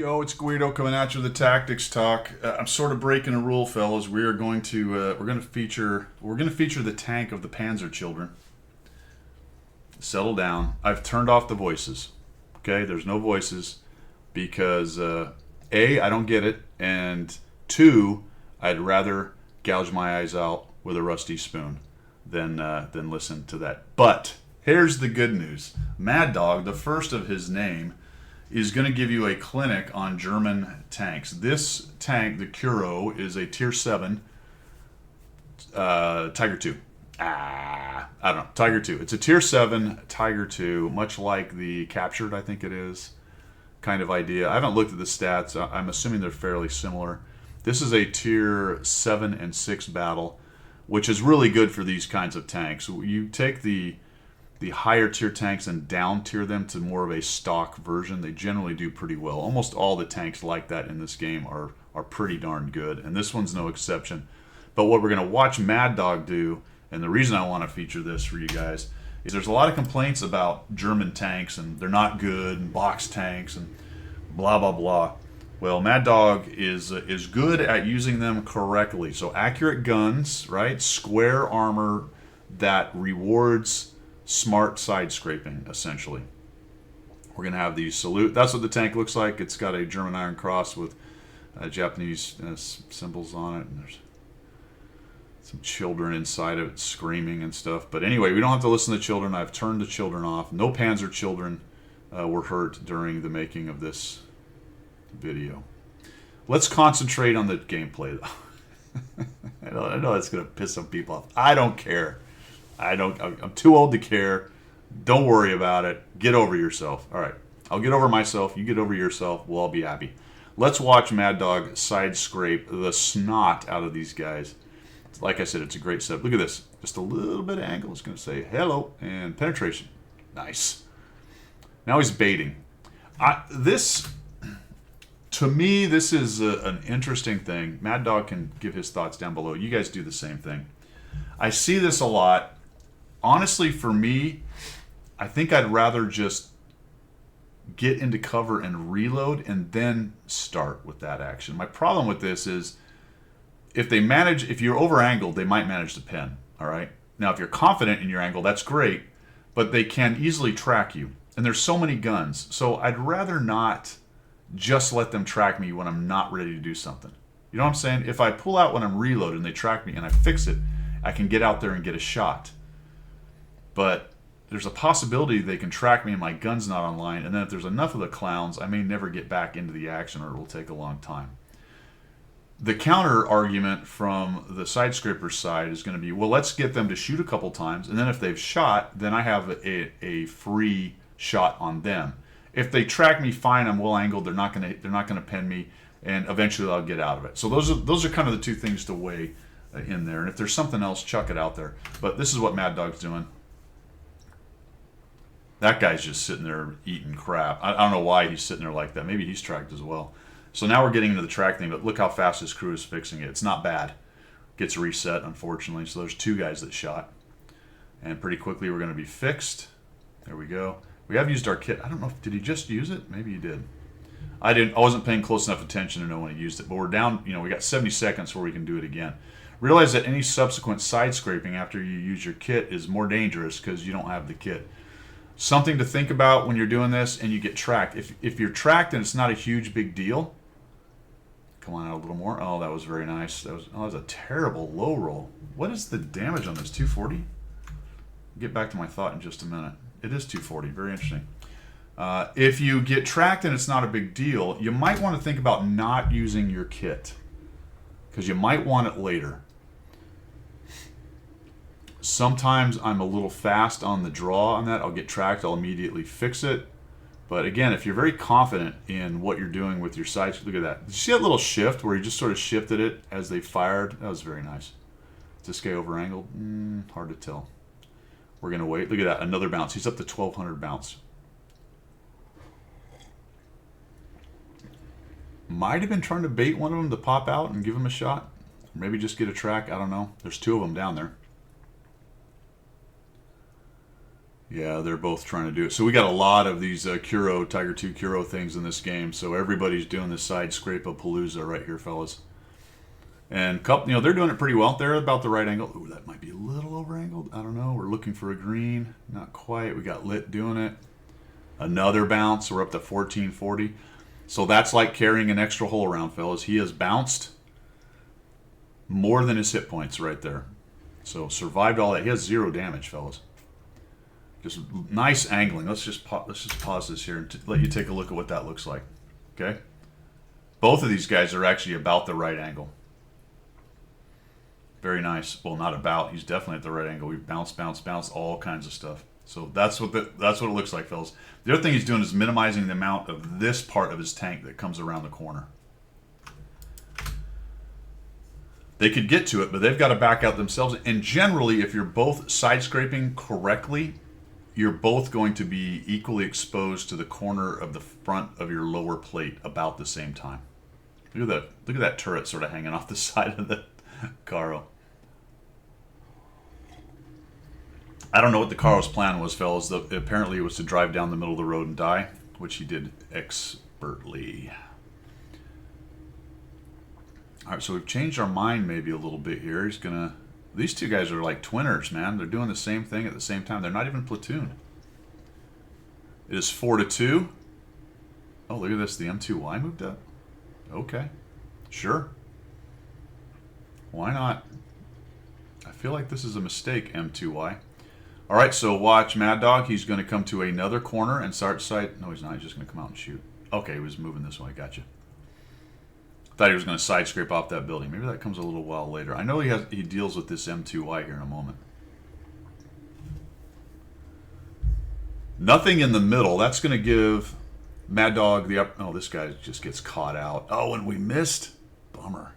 Yo, it's Guido coming at you with the tactics talk. I'm sort of breaking a rule, fellas. We are going to feature the tank of the Panzer children. Settle down. I've turned off the voices. Okay, there's no voices because A, I don't get it, and two, I'd rather gouge my eyes out with a rusty spoon than listen to that. But here's the good news: Mad Dog, the first of his name, is going to give you a clinic on German tanks. This tank, the Kuro, is a Tier 7 Tiger II. I don't know. Tiger II. It's a Tier 7 Tiger II, much like the Captured, I think it is, kind of idea. I haven't looked at the stats. I'm assuming they're fairly similar. This is a Tier 7 and 6 battle, which is really good for these kinds of tanks. You take the higher tier tanks and down tier them to more of a stock version. They generally do pretty well. Almost all the tanks like that in this game are pretty darn good, and this one's no exception. But what we're going to watch Mad Dog do, and the reason I want to feature this for you guys, is there's a lot of complaints about German tanks, and they're not good, and box tanks, and blah, blah, blah. Well, Mad Dog is good at using them correctly. So accurate guns, right? Square armor that rewards smart side scraping, essentially. We're going to have the salute. That's what the tank looks like. It's got a German Iron Cross with Japanese symbols on it, and there's some children inside of it screaming and stuff. But anyway, we don't have to listen to children. I've turned the children off. No Panzer children were hurt during the making of this video. Let's concentrate on the gameplay, though. I know that's going to piss some people off. I don't care. I'm too old to care. Don't worry about it. Get over yourself. All right. I'll get over myself. You get over yourself. We'll all be happy. Let's watch Mad Dog side scrape the snot out of these guys. Like I said, it's a great setup. Look at this. Just a little bit of angle. It's going to say hello and penetration. Nice. Now he's baiting. To me, this is an interesting thing. Mad Dog can give his thoughts down below. You guys do the same thing. I see this a lot. Honestly, for me, I think I'd rather just get into cover and reload and then start with that action. My problem with this is if you're over angled, they might manage to pin. All right. Now, if you're confident in your angle, that's great, but they can easily track you. And there's so many guns. So I'd rather not just let them track me when I'm not ready to do something. You know what I'm saying? If I pull out when I'm reloaded and they track me and I fix it, I can get out there and get a shot. But there's a possibility they can track me and my gun's not online, and then if there's enough of the clowns, I may never get back into the action, or it will take a long time. The counter argument from the side scraper side is going to be, well, let's get them to shoot a couple times, and then if they've shot, then I have a free shot on them. If they track me fine, I'm well angled, they're not going to pin me, and eventually I'll get out of it. So those are kind of the two things to weigh in there. And if there's something else, chuck it out there. But this is what Mad Dog's doing. That guy's just sitting there eating crap. I don't know why he's sitting there like that. Maybe he's tracked as well. So now we're getting into the track thing, but look how fast his crew is fixing it. It's not bad. Gets reset, unfortunately. So there's two guys that shot. And pretty quickly we're going to be fixed. There we go. We have used our kit. I don't know, did he just use it? Maybe he did. I wasn't paying close enough attention to know when he used it. But we're down, we got 70 seconds where we can do it again. Realize that any subsequent side scraping after you use your kit is more dangerous because you don't have the kit. Something to think about when you're doing this and you get tracked. If you're tracked and it's not a huge big deal, come on out a little more. Oh, that was very nice. That was a terrible low roll. What is the damage on this? 240? Get back to my thought in just a minute. It is 240. Very interesting. If you get tracked and it's not a big deal, you might want to think about not using your kit because you might want it later. Sometimes I'm a little fast on the draw on that. I'll get tracked. I'll immediately fix it. But again, if you're very confident in what you're doing with your sights, look at that. Did you see that little shift where he just sort of shifted it as they fired? That was very nice. Is this guy over angled? Hard to tell. We're going to wait. Look at that. Another bounce. He's up to 1,200 bounce. Might have been trying to bait one of them to pop out and give him a shot. Maybe just get a track. I don't know. There's two of them down there. Yeah, they're both trying to do it. So we got a lot of these Kuro, Tiger 2 Kuro things in this game. So everybody's doing the side scrape of Palooza right here, fellas. And couple, they're doing it pretty well. They're about the right angle. Ooh, that might be a little over angled. I don't know. We're looking for a green. Not quite. We got Lit doing it. Another bounce. We're up to 1440. So that's like carrying an extra hole around, fellas. He has bounced more than his hit points right there. So survived all that. He has 0 damage, fellas. Just nice angling. Let's just pause this here and let you take a look at what that looks like. Okay? Both of these guys are actually about the right angle. Very nice. Well, not about. He's definitely at the right angle. We bounce, all kinds of stuff. So that's what it looks like, fellas. The other thing he's doing is minimizing the amount of this part of his tank that comes around the corner. They could get to it, but they've got to back out themselves. And generally, if you're both side scraping correctly, you're both going to be equally exposed to the corner of the front of your lower plate about the same time. Look at that! Look at that turret sort of hanging off the side of the Karo. I don't know what the Karo's plan was, fellas. Apparently it was to drive down the middle of the road and die, which he did expertly. Alright, so we've changed our mind maybe a little bit here. He's gonna... These two guys are like twinners, man. They're doing the same thing at the same time. They're not even platoon. It is 4-2. Oh, look at this. The M2Y moved up. Okay. Sure. Why not? I feel like this is a mistake, M2Y. All right, so watch Mad Dog. He's going to come to another corner and start sight. No, he's not. He's just going to come out and shoot. Okay, he was moving this way. Gotcha. Thought he was going to side scrape off that building. Maybe that comes a little while later. I know he deals with this M2Y here in a moment. Nothing in the middle. That's going to give Mad Dog the up. Oh, this guy just gets caught out. Oh, and we missed. Bummer.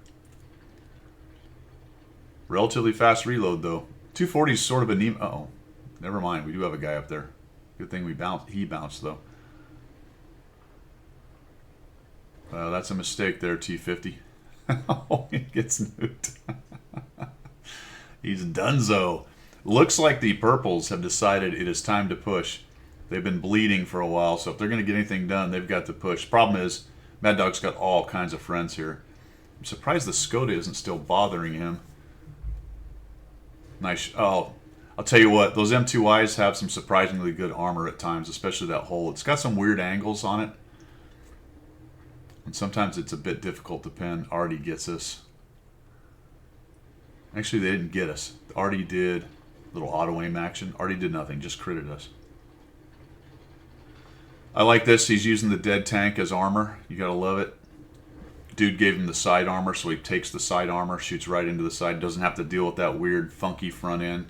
Relatively fast reload, though. 240 is sort of a... Uh-oh. Never mind. We do have a guy up there. Good thing we bounced. He bounced, though. That's a mistake there, T50. Oh, he gets nuked. He's donezo. Looks like the purples have decided it is time to push. They've been bleeding for a while, so if they're going to get anything done, they've got to push. Problem is, Mad Dog's got all kinds of friends here. I'm surprised the Skoda isn't still bothering him. Nice. Oh, I'll tell you what, those M2Is have some surprisingly good armor at times, especially that hole. It's got some weird angles on it. And sometimes it's a bit difficult to pin. Artie gets us. Actually, they didn't get us. Artie did a little auto-aim action. Artie did nothing, just critted us. I like this. He's using the dead tank as armor. You gotta love it. Dude gave him the side armor, so he takes the side armor, shoots right into the side, doesn't have to deal with that weird, funky front end.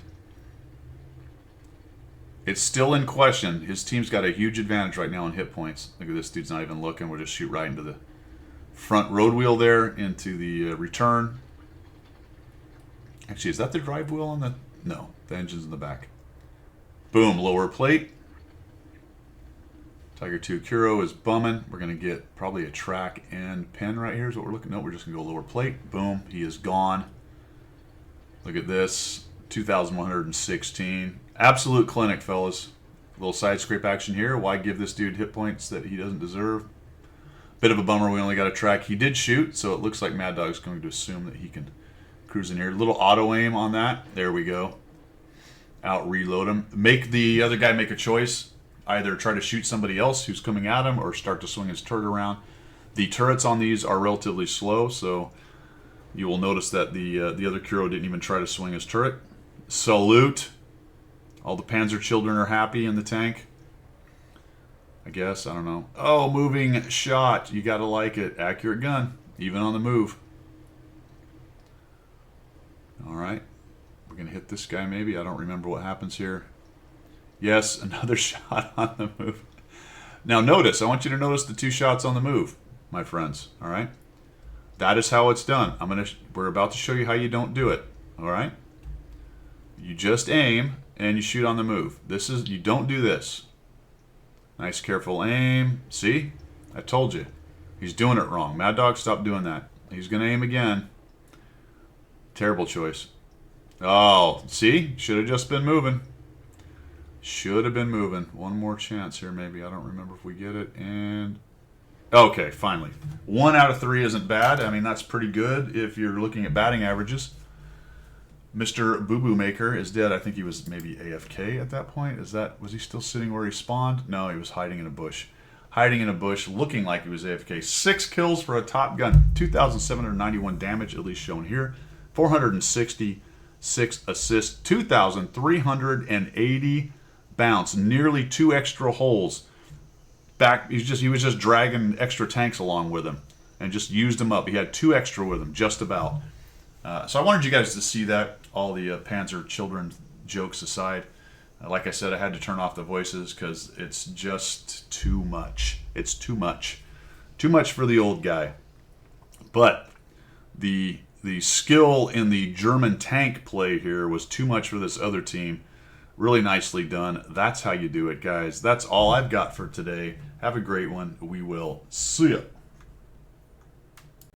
It's still in question. His team's got a huge advantage right now in hit points. Look at this, dude's not even looking. We'll just shoot right into the front road wheel there, into the return. Actually, is that the drive wheel on the... No, the engine's in the back. Boom, lower plate. Tiger 2 Kuro is bumming. We're going to get probably a track and pin right here is what we're looking at. No, we're just going to go lower plate. Boom, he is gone. Look at this. 2,116. Absolute clinic, fellas. A little side scrape action here. Why give this dude hit points that he doesn't deserve? Bit of a bummer we only got a track. He did shoot, so it looks like Mad Dog's going to assume that he can cruise in here. Little auto aim on that. There we go. Out reload him. Make the other guy make a choice. Either try to shoot somebody else who's coming at him or start to swing his turret around. The turrets on these are relatively slow, so you will notice that the other Kuro didn't even try to swing his turret. Salute. All the Panzer children are happy in the tank. I guess, I don't know. Oh, moving shot. You gotta like it. Accurate gun, even on the move. Alright. We're gonna hit this guy maybe. I don't remember what happens here. Yes, another shot on the move. Now notice, I want you to notice the two shots on the move, my friends. Alright? That is how it's done. We're about to show you how you don't do it. Alright? You just aim and you shoot on the move. You don't do this. Nice careful aim. See? I told you. He's doing it wrong. Mad Dog, stop doing that. He's going to aim again. Terrible choice. Oh, see? Should have just been moving. Should have been moving. One more chance here, maybe. I don't remember if we get it. And okay, finally. 1 out of 3 isn't bad. I mean, that's pretty good if you're looking at batting averages. Mr. Boo Boo Maker is dead. I think he was maybe AFK at that point. Was he still sitting where he spawned? No, he was hiding in a bush. Hiding in a bush, looking like he was AFK. 6 kills for a Top Gun. 2,791 damage, at least shown here. 466 assists. 2,380 bounce. Nearly 2 extra holes. He was just dragging extra tanks along with him and just used them up. He had 2 extra with him, just about. So I wanted you guys to see that, all the Panzer children jokes aside. Like I said, I had to turn off the voices because it's just too much. It's too much. Too much for the old guy. But the skill in the German tank play here was too much for this other team. Really nicely done. That's how you do it, guys. That's all I've got for today. Have a great one. We will see ya.